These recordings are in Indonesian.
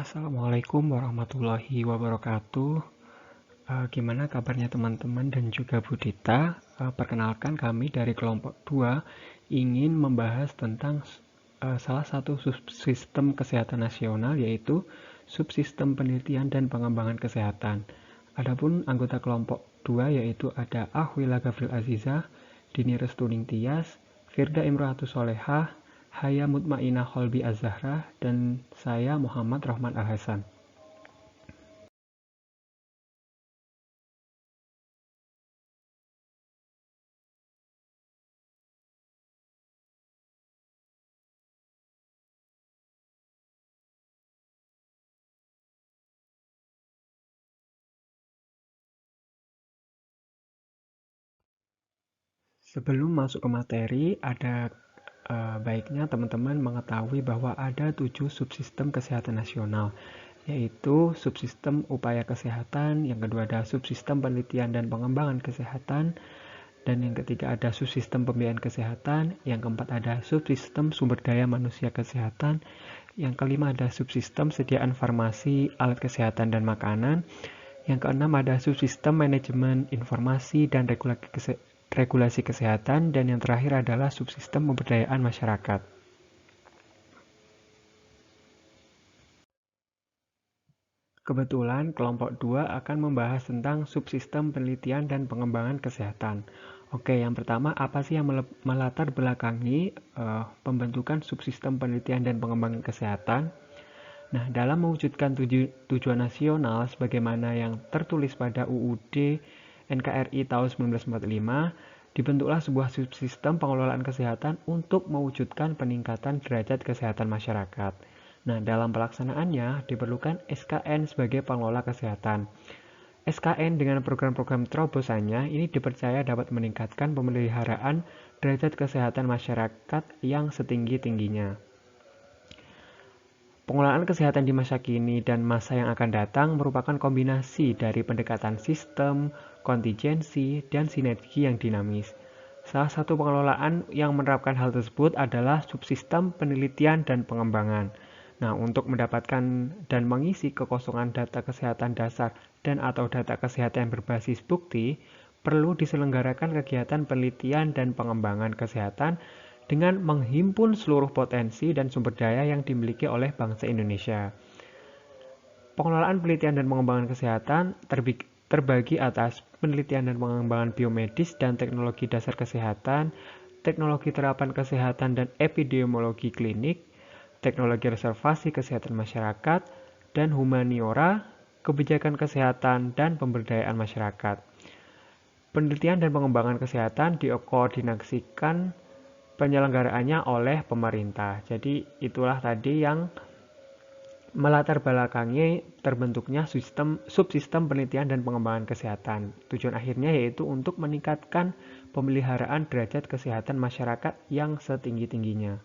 Assalamualaikum warahmatullahi wabarakatuh. Gimana kabarnya teman-teman dan juga Bu Dita? Perkenalkan kami dari kelompok 2 ingin membahas tentang salah satu subsistem kesehatan nasional, yaitu subsistem penelitian dan pengembangan kesehatan. Adapun anggota kelompok 2 yaitu ada Ahwila Gafril Aziza, Dini Restuning Tias, Firda Imro'atus Solehah, Haya Mutmainah Holbi Az-Zahra, dan saya Muhammad Rahman Al-Hasan. Sebelum masuk ke materi, ada baiknya teman-teman mengetahui bahwa ada 7 subsistem kesehatan nasional, yaitu subsistem upaya kesehatan, yang kedua ada subsistem penelitian dan pengembangan kesehatan, dan yang ketiga ada subsistem pembiayaan kesehatan, yang keempat ada subsistem sumber daya manusia kesehatan, yang kelima ada subsistem sediaan farmasi, alat kesehatan dan makanan, yang keenam ada subsistem manajemen informasi dan regulasi kesehatan, dan yang terakhir adalah subsistem pemberdayaan masyarakat. Kebetulan kelompok 2 akan membahas tentang subsistem penelitian dan pengembangan kesehatan. Oke, yang pertama apa sih yang melatar belakangi pembentukan subsistem penelitian dan pengembangan kesehatan? Nah, dalam mewujudkan tujuan nasional sebagaimana yang tertulis pada UUD NKRI tahun 1945, dibentuklah sebuah subsistem pengelolaan kesehatan untuk mewujudkan peningkatan derajat kesehatan masyarakat. Nah, dalam pelaksanaannya diperlukan SKN sebagai pengelola kesehatan. SKN dengan program-program terobosannya ini dipercaya dapat meningkatkan pemeliharaan derajat kesehatan masyarakat yang setinggi-tingginya. Pengelolaan kesehatan di masa kini dan masa yang akan datang merupakan kombinasi dari pendekatan sistem, kontingensi, dan sinergi yang dinamis. Salah satu pengelolaan yang menerapkan hal tersebut adalah subsistem penelitian dan pengembangan. Nah, untuk mendapatkan dan mengisi kekosongan data kesehatan dasar dan atau data kesehatan yang berbasis bukti, perlu diselenggarakan kegiatan penelitian dan pengembangan kesehatan dengan menghimpun seluruh potensi dan sumber daya yang dimiliki oleh bangsa Indonesia. Pengelolaan penelitian dan pengembangan kesehatan terbagi atas penelitian dan pengembangan biomedis dan teknologi dasar kesehatan, teknologi terapan kesehatan dan epidemiologi klinik, teknologi reservasi kesehatan masyarakat, dan humaniora, kebijakan kesehatan dan pemberdayaan masyarakat. Penelitian dan pengembangan kesehatan dikoordinasikan penyelenggaraannya oleh pemerintah. Jadi itulah tadi yang melatar belakangi terbentuknya subsistem penelitian dan pengembangan kesehatan. Tujuan akhirnya yaitu untuk meningkatkan pemeliharaan derajat kesehatan masyarakat yang setinggi-tingginya.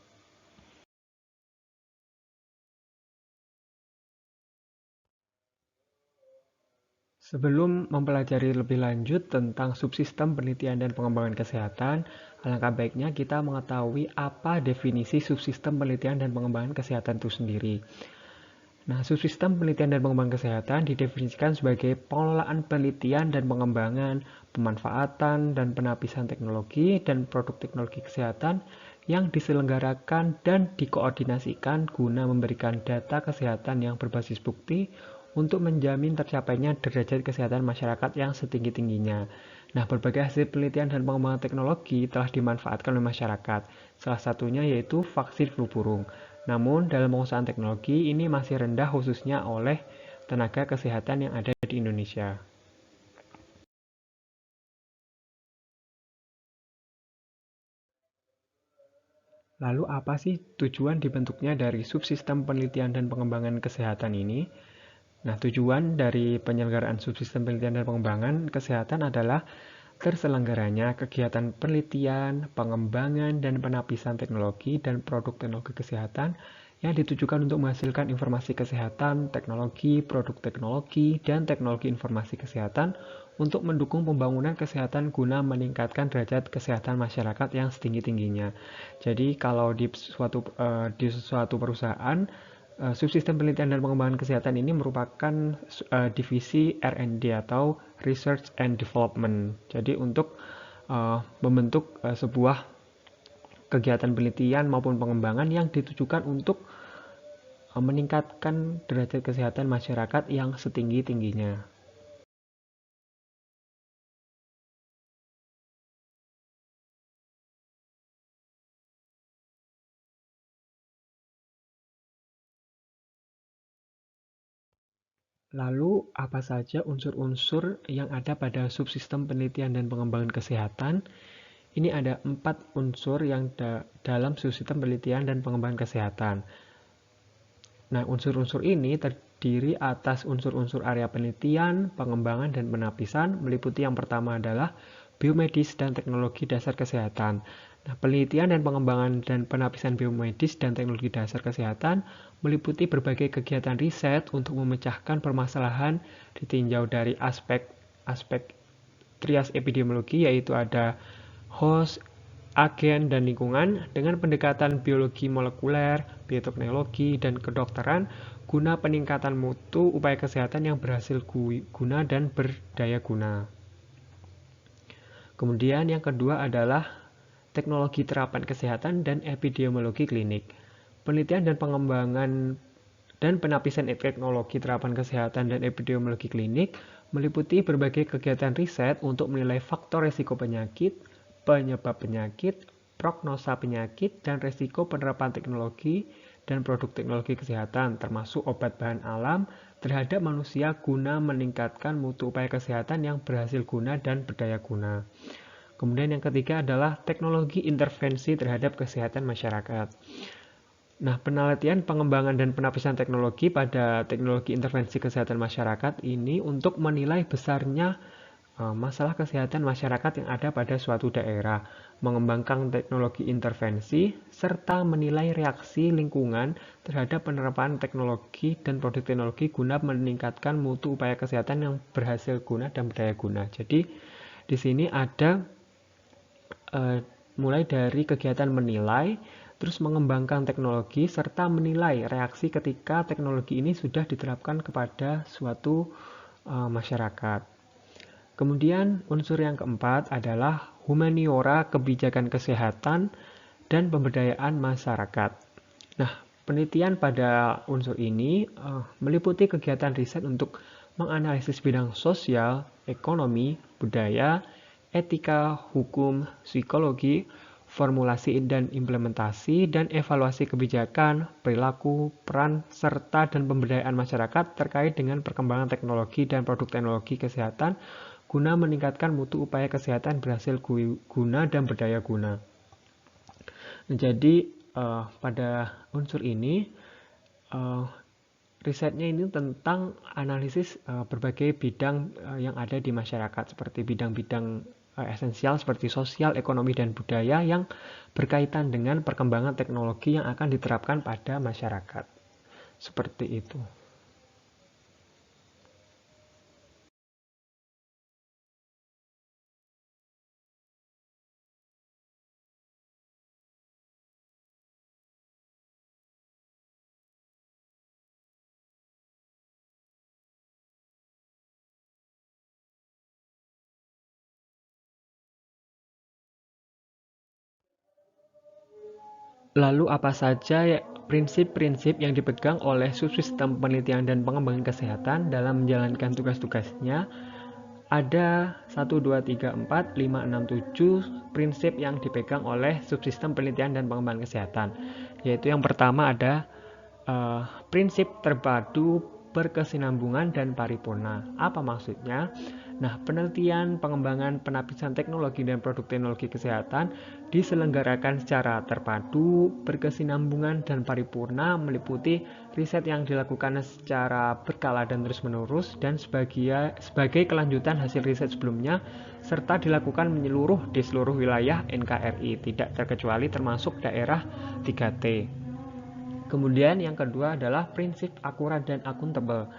Sebelum mempelajari lebih lanjut tentang subsistem penelitian dan pengembangan kesehatan, alangkah baiknya kita mengetahui apa definisi subsistem penelitian dan pengembangan kesehatan itu sendiri. Nah, subsistem penelitian dan pengembangan kesehatan didefinisikan sebagai pengelolaan penelitian dan pengembangan, pemanfaatan dan penapisan teknologi dan produk teknologi kesehatan yang diselenggarakan dan dikoordinasikan guna memberikan data kesehatan yang berbasis bukti untuk menjamin tercapainya derajat kesehatan masyarakat yang setinggi-tingginya. Nah, berbagai hasil penelitian dan pengembangan teknologi telah dimanfaatkan oleh masyarakat. Salah satunya yaitu vaksin flu burung. Namun, dalam pengusahaan teknologi ini masih rendah khususnya oleh tenaga kesehatan yang ada di Indonesia. Lalu apa sih tujuan dibentuknya dari subsistem penelitian dan pengembangan kesehatan ini? Nah, tujuan dari penyelenggaraan subsistem penelitian dan pengembangan kesehatan adalah terselenggaranya kegiatan penelitian, pengembangan, dan penapisan teknologi dan produk teknologi kesehatan yang ditujukan untuk menghasilkan informasi kesehatan, teknologi, produk teknologi, dan teknologi informasi kesehatan untuk mendukung pembangunan kesehatan guna meningkatkan derajat kesehatan masyarakat yang setinggi-tingginya. Jadi kalau di suatu perusahaan Subsistem penelitian dan pengembangan kesehatan ini merupakan divisi R&D atau Research and Development. Jadi untuk membentuk sebuah kegiatan penelitian maupun pengembangan yang ditujukan untuk meningkatkan derajat kesehatan masyarakat yang setinggi-tingginya. Lalu, apa saja unsur-unsur yang ada pada subsistem penelitian dan pengembangan kesehatan? Ini ada 4 unsur yang dalam subsistem penelitian dan pengembangan kesehatan. Nah, unsur-unsur ini terdiri atas unsur-unsur area penelitian, pengembangan, dan penapisan, meliputi yang pertama adalah biomedis dan teknologi dasar kesehatan. Nah, penelitian dan pengembangan dan penapisan biomedis dan teknologi dasar kesehatan meliputi berbagai kegiatan riset untuk memecahkan permasalahan ditinjau dari aspek trias epidemiologi, yaitu ada host, agen, dan lingkungan dengan pendekatan biologi molekuler, bioteknologi, dan kedokteran guna peningkatan mutu upaya kesehatan yang berhasil guna dan berdaya guna. Kemudian yang kedua adalah teknologi terapan kesehatan dan epidemiologi klinik. Penelitian dan pengembangan dan penapisan teknologi terapan kesehatan dan epidemiologi klinik meliputi berbagai kegiatan riset untuk menilai faktor risiko penyakit, penyebab penyakit, prognosa penyakit, dan risiko penerapan teknologi dan produk teknologi kesehatan, termasuk obat bahan alam, terhadap manusia guna meningkatkan mutu upaya kesehatan yang berhasil guna dan berdaya guna. Kemudian yang ketiga adalah teknologi intervensi terhadap kesehatan masyarakat. Nah, penelitian, pengembangan, dan penapisan teknologi pada teknologi intervensi kesehatan masyarakat ini untuk menilai besarnya masalah kesehatan masyarakat yang ada pada suatu daerah, mengembangkan teknologi intervensi, serta menilai reaksi lingkungan terhadap penerapan teknologi dan produk teknologi guna meningkatkan mutu upaya kesehatan yang berhasil guna dan berdaya guna. Jadi, di sini ada mulai dari kegiatan menilai, terus mengembangkan teknologi, serta menilai reaksi ketika teknologi ini sudah diterapkan kepada suatu masyarakat. Kemudian unsur yang keempat adalah humaniora kebijakan kesehatan dan pemberdayaan masyarakat. Nah, penelitian pada unsur ini meliputi kegiatan riset untuk menganalisis bidang sosial, ekonomi, budaya, etika, hukum, psikologi, formulasi dan implementasi, dan evaluasi kebijakan, perilaku, peran, serta dan pemberdayaan masyarakat terkait dengan perkembangan teknologi dan produk teknologi kesehatan guna meningkatkan mutu upaya kesehatan berhasil guna dan berdaya guna. Nah, jadi pada unsur ini risetnya ini tentang analisis berbagai bidang yang ada di masyarakat, seperti bidang-bidang esensial seperti sosial, ekonomi, dan budaya yang berkaitan dengan perkembangan teknologi yang akan diterapkan pada masyarakat. Seperti itu. Lalu apa saja prinsip-prinsip yang dipegang oleh subsistem penelitian dan pengembangan kesehatan dalam menjalankan tugas-tugasnya? Ada 1, 2, 3, 4, 5, 6, 7 prinsip yang dipegang oleh subsistem penelitian dan pengembangan kesehatan. Yaitu yang pertama ada prinsip terpadu berkesinambungan dan paripurna. Apa maksudnya? Nah, penelitian, pengembangan, penapisan teknologi dan produk teknologi kesehatan diselenggarakan secara terpadu, berkesinambungan dan paripurna, meliputi riset yang dilakukan secara berkala dan terus-menerus dan sebagai kelanjutan hasil riset sebelumnya, serta dilakukan menyeluruh di seluruh wilayah NKRI, tidak terkecuali termasuk daerah 3T. Kemudian yang kedua adalah prinsip akurat dan akuntabel.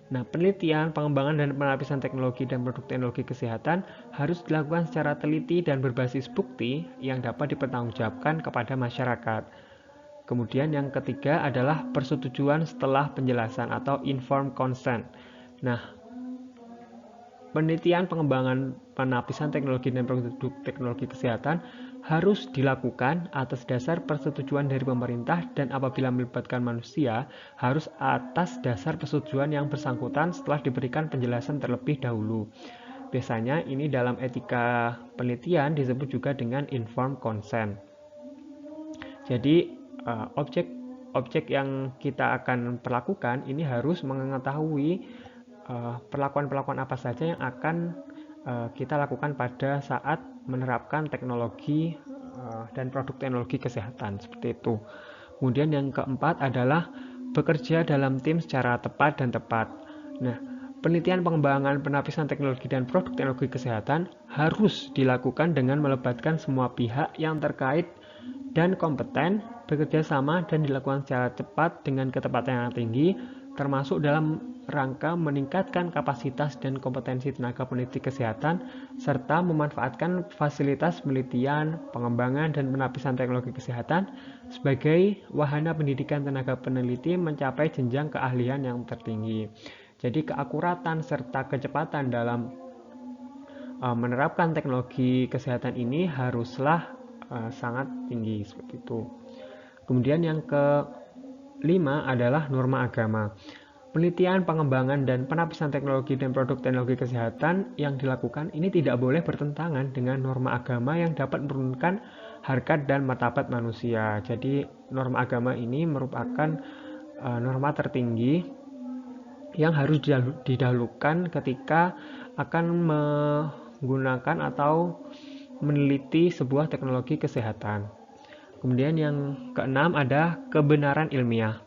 Nah, penelitian, pengembangan, dan penapisan teknologi dan produk teknologi kesehatan harus dilakukan secara teliti dan berbasis bukti yang dapat dipertanggungjawabkan kepada masyarakat. Kemudian yang ketiga adalah persetujuan setelah penjelasan atau informed consent. Nah, penelitian pengembangan penapisan teknologi dan produk teknologi kesehatan harus dilakukan atas dasar persetujuan dari pemerintah dan apabila melibatkan manusia harus atas dasar persetujuan yang bersangkutan setelah diberikan penjelasan terlebih dahulu. Biasanya ini dalam etika penelitian disebut juga dengan informed consent. Jadi objek yang kita akan perlakukan ini harus mengetahui perlakuan-perlakuan apa saja yang akan kita lakukan pada saat menerapkan teknologi dan produk teknologi kesehatan seperti itu. Kemudian yang keempat adalah bekerja dalam tim secara tepat dan tepat. Nah, penelitian pengembangan penapisan teknologi dan produk teknologi kesehatan harus dilakukan dengan melibatkan semua pihak yang terkait dan kompeten, bekerja sama dan dilakukan secara cepat dengan ketepatan yang tinggi, termasuk dalam rangka meningkatkan kapasitas dan kompetensi tenaga peneliti kesehatan, serta memanfaatkan fasilitas penelitian, pengembangan, dan penapisan teknologi kesehatan sebagai wahana pendidikan tenaga peneliti mencapai jenjang keahlian yang tertinggi. Jadi keakuratan serta kecepatan dalam menerapkan teknologi kesehatan ini haruslah sangat tinggi seperti itu. Kemudian yang kelima adalah norma agama. Penelitian, pengembangan, dan penapisan teknologi dan produk teknologi kesehatan yang dilakukan ini tidak boleh bertentangan dengan norma agama yang dapat menurunkan harkat dan martabat manusia. Jadi norma agama ini merupakan norma tertinggi yang harus didahulukan ketika akan menggunakan atau meneliti sebuah teknologi kesehatan. Kemudian yang keenam ada kebenaran ilmiah.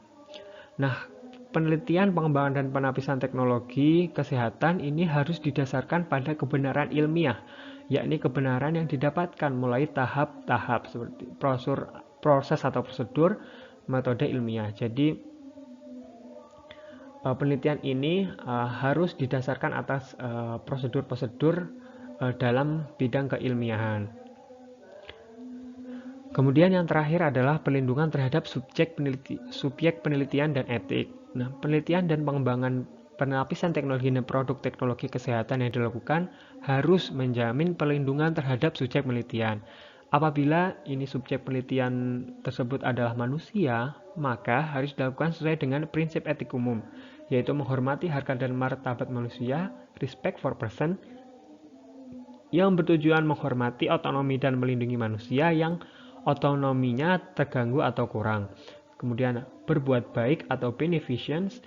Nah, penelitian, pengembangan, dan penapisan teknologi kesehatan ini harus didasarkan pada kebenaran ilmiah, yakni kebenaran yang didapatkan mulai tahap-tahap seperti proses atau prosedur metode ilmiah. Jadi, penelitian ini harus didasarkan atas prosedur-prosedur dalam bidang keilmiahan. Kemudian yang terakhir adalah perlindungan terhadap subjek penelitian dan etik. Nah, penelitian dan pengembangan penapisan teknologi dan produk teknologi kesehatan yang dilakukan harus menjamin perlindungan terhadap subjek penelitian. Apabila ini subjek penelitian tersebut adalah manusia, maka harus dilakukan sesuai dengan prinsip etik umum, yaitu menghormati harkat dan martabat manusia, respect for person, yang bertujuan menghormati otonomi dan melindungi manusia yang otonominya terganggu atau kurang. Kemudian berbuat baik atau beneficence,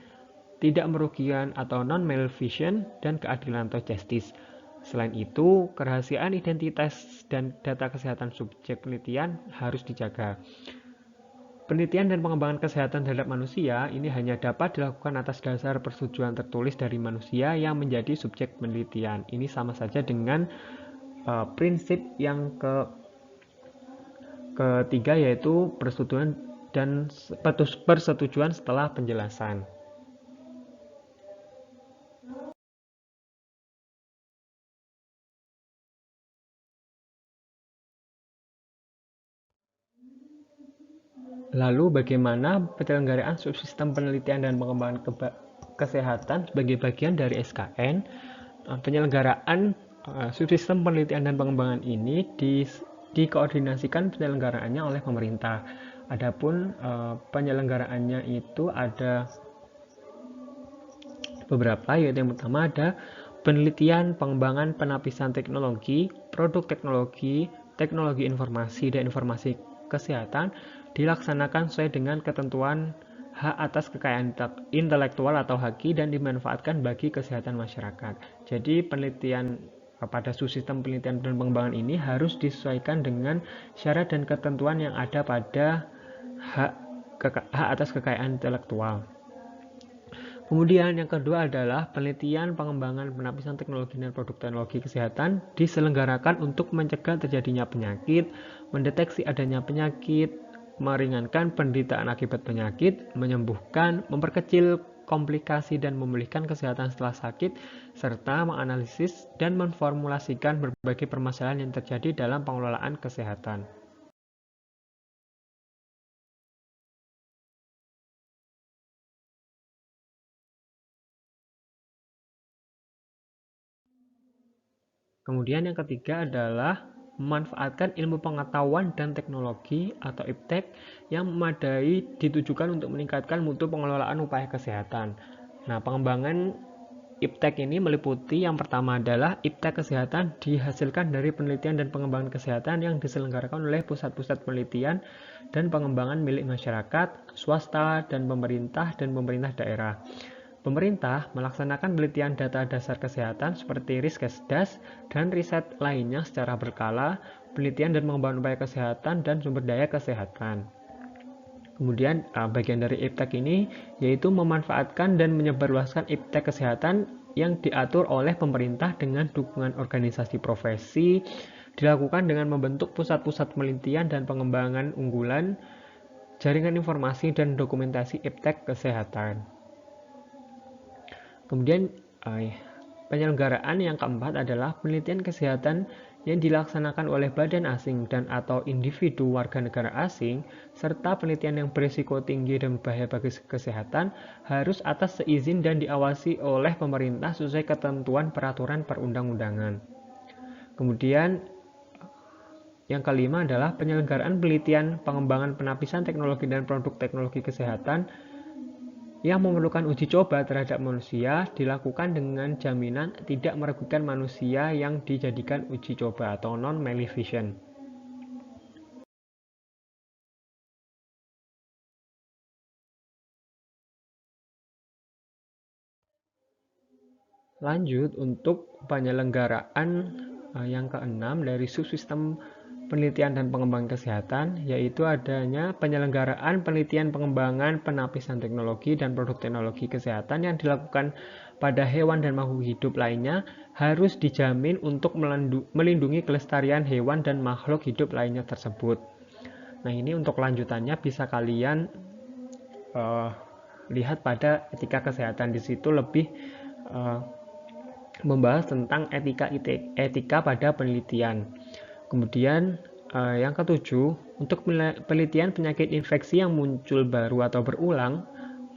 tidak merugikan atau non-maleficent, dan keadilan atau justice. Selain itu, kerahasiaan identitas dan data kesehatan subjek penelitian harus dijaga. Penelitian dan pengembangan kesehatan terhadap manusia ini hanya dapat dilakukan atas dasar persetujuan tertulis dari manusia yang menjadi subjek penelitian. Ini sama saja dengan prinsip yang ketiga, yaitu persetujuan dan persetujuan setelah penjelasan. Lalu bagaimana penyelenggaraan subsistem penelitian dan pengembangan kesehatan sebagai bagian dari SKN? Penyelenggaraan subsistem penelitian dan pengembangan ini dikoordinasikan penyelenggaraannya oleh pemerintah. Adapun penyelenggaraannya itu ada beberapa, yaitu yang pertama ada penelitian, pengembangan, penapisan teknologi, produk teknologi, teknologi informasi dan informasi kesehatan dilaksanakan sesuai dengan ketentuan hak atas kekayaan intelektual atau HAKI dan dimanfaatkan bagi kesehatan masyarakat. Jadi penelitian pada subsistem penelitian dan pengembangan ini harus disesuaikan dengan syarat dan ketentuan yang ada pada hak atas kekayaan intelektual. Kemudian yang kedua adalah penelitian, pengembangan, penapisan teknologi dan produk teknologi kesehatan diselenggarakan untuk mencegah terjadinya penyakit, mendeteksi adanya penyakit, meringankan penderitaan akibat penyakit, menyembuhkan, memperkecil komplikasi dan memulihkan kesehatan setelah sakit, serta menganalisis dan memformulasikan berbagai permasalahan yang terjadi dalam pengelolaan kesehatan. Kemudian yang ketiga adalah memanfaatkan ilmu pengetahuan dan teknologi atau iptek yang memadai ditujukan untuk meningkatkan mutu pengelolaan upaya kesehatan. Nah, pengembangan iptek ini meliputi yang pertama adalah iptek kesehatan dihasilkan dari penelitian dan pengembangan kesehatan yang diselenggarakan oleh pusat-pusat penelitian dan pengembangan milik masyarakat, swasta, dan pemerintah daerah. Pemerintah melaksanakan penelitian data dasar kesehatan seperti Riskesdas dan riset lainnya secara berkala, penelitian dan pengembangan upaya kesehatan dan sumber daya kesehatan. Kemudian bagian dari iptek ini yaitu memanfaatkan dan menyebarluaskan iptek kesehatan yang diatur oleh pemerintah dengan dukungan organisasi profesi, dilakukan dengan membentuk pusat-pusat penelitian dan pengembangan unggulan, jaringan informasi dan dokumentasi iptek kesehatan. Kemudian penyelenggaraan yang keempat adalah penelitian kesehatan yang dilaksanakan oleh badan asing dan atau individu warga negara asing, serta penelitian yang berisiko tinggi dan berbahaya bagi kesehatan harus atas seizin dan diawasi oleh pemerintah sesuai ketentuan peraturan perundang-undangan. Kemudian yang kelima adalah penyelenggaraan penelitian, pengembangan penapisan teknologi dan produk teknologi kesehatan yang memerlukan uji coba terhadap manusia dilakukan dengan jaminan tidak merugikan manusia yang dijadikan uji coba atau non-maleficent. Lanjut untuk penyelenggaraan yang keenam dari subsistem penelitian dan pengembangan kesehatan, yaitu adanya penyelenggaraan penelitian pengembangan penapisan teknologi dan produk teknologi kesehatan yang dilakukan pada hewan dan makhluk hidup lainnya harus dijamin untuk melindungi kelestarian hewan dan makhluk hidup lainnya tersebut. Nah, ini untuk lanjutannya bisa kalian lihat pada etika kesehatan. Di situ lebih membahas tentang etika pada penelitian. Kemudian yang ketujuh, untuk penelitian penyakit infeksi yang muncul baru atau berulang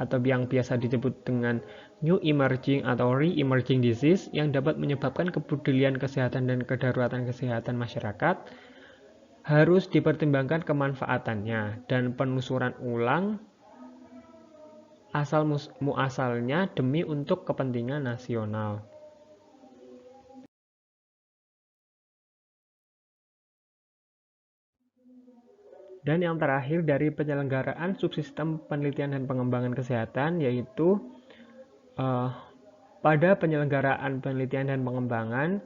atau yang biasa disebut dengan new emerging atau re-emerging disease yang dapat menyebabkan kepedulian kesehatan dan kedaruratan kesehatan masyarakat, harus dipertimbangkan kemanfaatannya dan penelusuran ulang asal muasalnya demi untuk kepentingan nasional. Dan yang terakhir dari penyelenggaraan subsistem penelitian dan pengembangan kesehatan yaitu pada penyelenggaraan penelitian dan pengembangan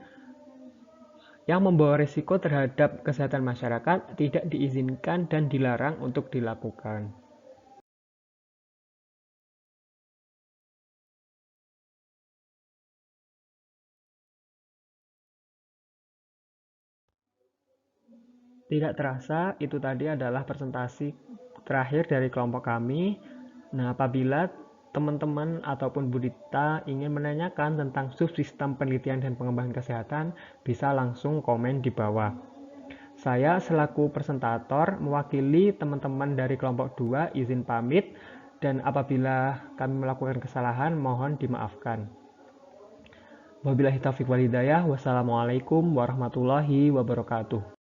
yang membawa risiko terhadap kesehatan masyarakat tidak diizinkan dan dilarang untuk dilakukan. Tidak terasa, itu tadi adalah presentasi terakhir dari kelompok kami. Nah, apabila teman-teman ataupun Budita ingin menanyakan tentang subsistem penelitian dan pengembangan kesehatan, bisa langsung komen di bawah. Saya selaku presentator mewakili teman-teman dari kelompok 2 izin pamit, dan apabila kami melakukan kesalahan mohon dimaafkan. Wabillahi taufiq wal hidayah. Wassalamualaikum warahmatullahi wabarakatuh.